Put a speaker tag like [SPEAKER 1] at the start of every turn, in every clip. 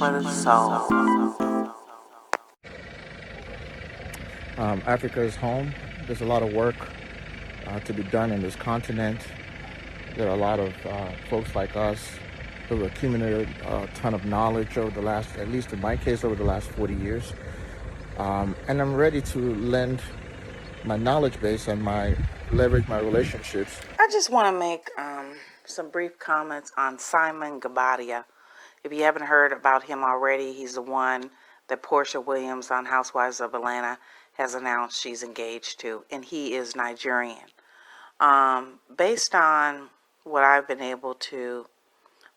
[SPEAKER 1] for the soul.
[SPEAKER 2] Africa is home. There's a lot of work to be done in this continent. There are a lot of folks like us who have accumulated a ton of knowledge over the last, at least in my case, over the last 40 years. And I'm ready to lend my knowledge base and leverage my relationships.
[SPEAKER 1] I just want to make some brief comments on Simon Guobadia. If you haven't heard about him already, he's the one that Portia Williams on Housewives of Atlanta has announced she's engaged to, and he is Nigerian. Based on what I've been able to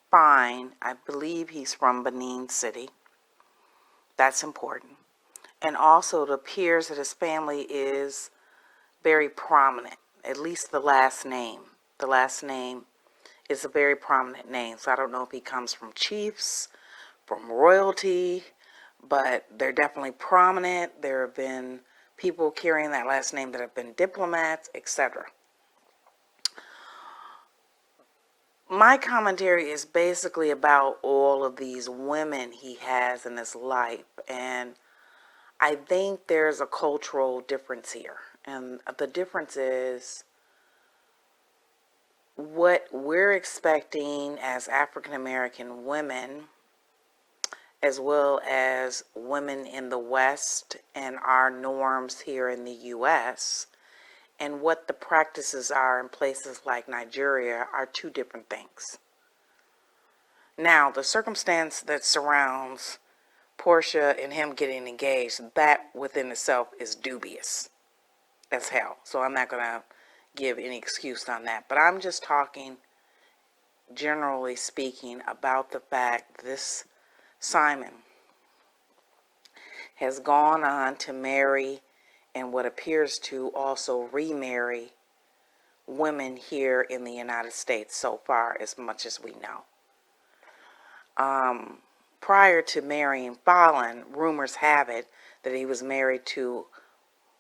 [SPEAKER 1] find, I believe he's from Benin City. That's important. And also it appears that his family is very prominent, at least the last name. The last name is a very prominent name. So I don't know if he comes from chiefs, from royalty, but they're definitely prominent. There have been people carrying that last name that have been diplomats, etc. My commentary is basically about all of these women he has in his life, and I think there's a cultural difference here. And the difference is what we're expecting as African American women, as well as women in the West and our norms here in the U.S., and what the practices are in places like Nigeria are two different things. Now, the circumstance that surrounds Portia and him getting engaged, that within itself is dubious as hell. So I'm not going to give any excuse on that. But I'm just talking, generally speaking, about the fact this Simon has gone on to marry and what appears to also remarry women here in the United States so far, as much as we know. Prior to marrying Fallon, rumors have it that he was married to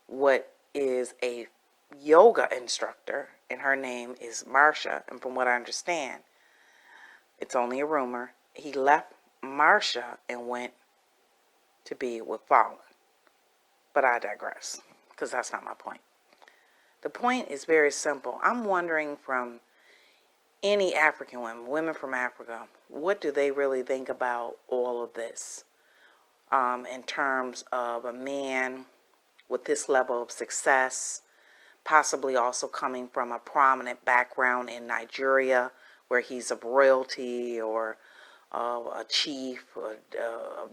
[SPEAKER 1] what is a yoga instructor, and her name is Marsha. And from what I understand, it's only a rumor, he left Marsha and went to be with Fallon. But I digress, because that's not my point. The point is very simple. I'm wondering from any African women from Africa, what do they really think about all of this in terms of a man with this level of success, possibly also coming from a prominent background in Nigeria where he's of royalty or a chief, or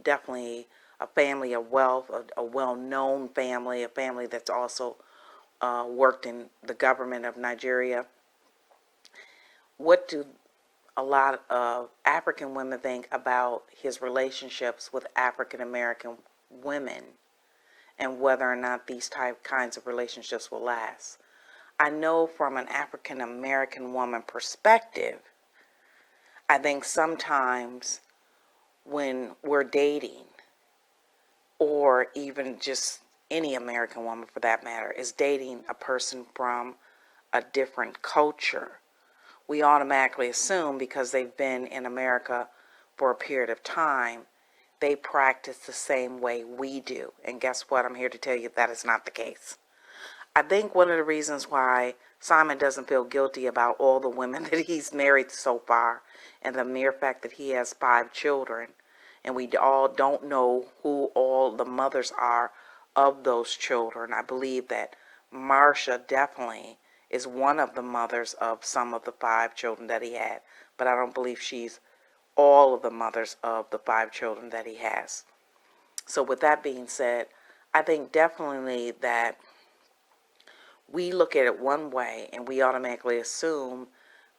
[SPEAKER 1] definitely a family of wealth, a well-known family, a family that's also worked in the government of Nigeria. What do a lot of African women think about his relationships with African American women and whether or not these kinds of relationships will last? I know from an African American woman perspective, I think sometimes when we're dating, or even just any American woman for that matter, is dating a person from a different culture, we automatically assume because they've been in America for a period of time, they practice the same way we do. And guess what? I'm here to tell you that is not the case. I think one of the reasons why Simon doesn't feel guilty about all the women that he's married so far, and the mere fact that he has 5 children, and we all don't know who all the mothers are of those children. I believe that Marsha definitely is one of the mothers of some of the 5 children that he had, but I don't believe she's all of the mothers of the 5 children that he has. So with that being said, I think definitely that we look at it one way and we automatically assume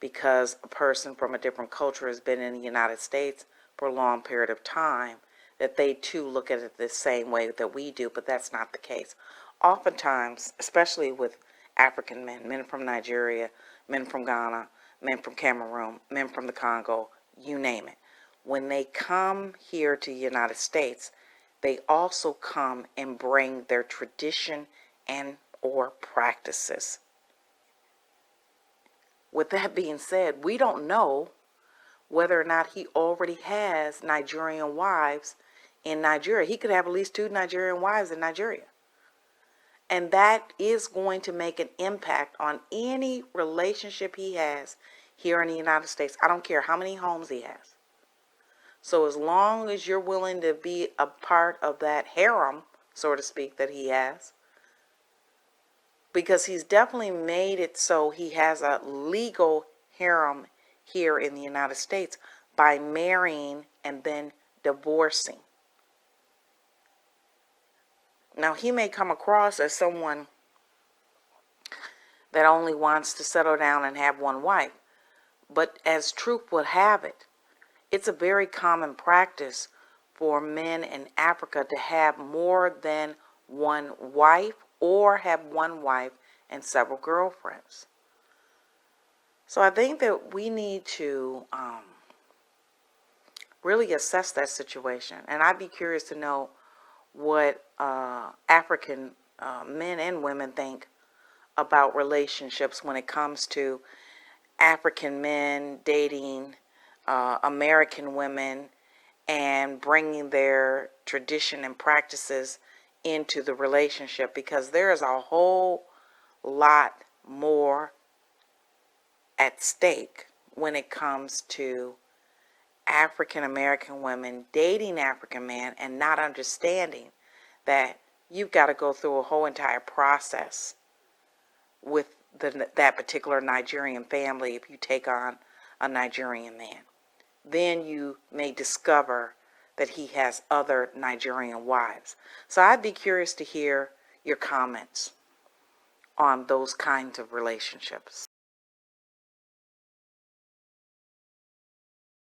[SPEAKER 1] because a person from a different culture has been in the United States for a long period of time, that they too look at it the same way that we do, but that's not the case. Oftentimes, especially with African men from Nigeria, men from Ghana, men from Cameroon, men from the Congo, you name it, when they come here to the United States, they also come and bring their tradition and or practices. With that being said, we don't know whether or not he already has Nigerian wives in Nigeria. He could have at least 2 Nigerian wives in Nigeria. And that is going to make an impact on any relationship he has here in the United States. I don't care how many homes he has. So as long as you're willing to be a part of that harem, so to speak, that he has, because he's definitely made it so he has a legal harem here in the United States by marrying and then divorcing. Now, he may come across as someone that only wants to settle down and have one wife, but as truth would have it, it's a very common practice for men in Africa to have more than one wife or have one wife and several girlfriends. So I think that we need to really assess that situation. And I'd be curious to know what African men and women think about relationships when it comes to African men dating American women and bringing their tradition and practices into the relationship, because there is a whole lot more at stake when it comes to African American women dating African men and not understanding that you've got to go through a whole entire process with that particular Nigerian family if you take on a Nigerian man. Then you may discover that he has other Nigerian wives. So I'd be curious to hear your comments on those kinds of relationships.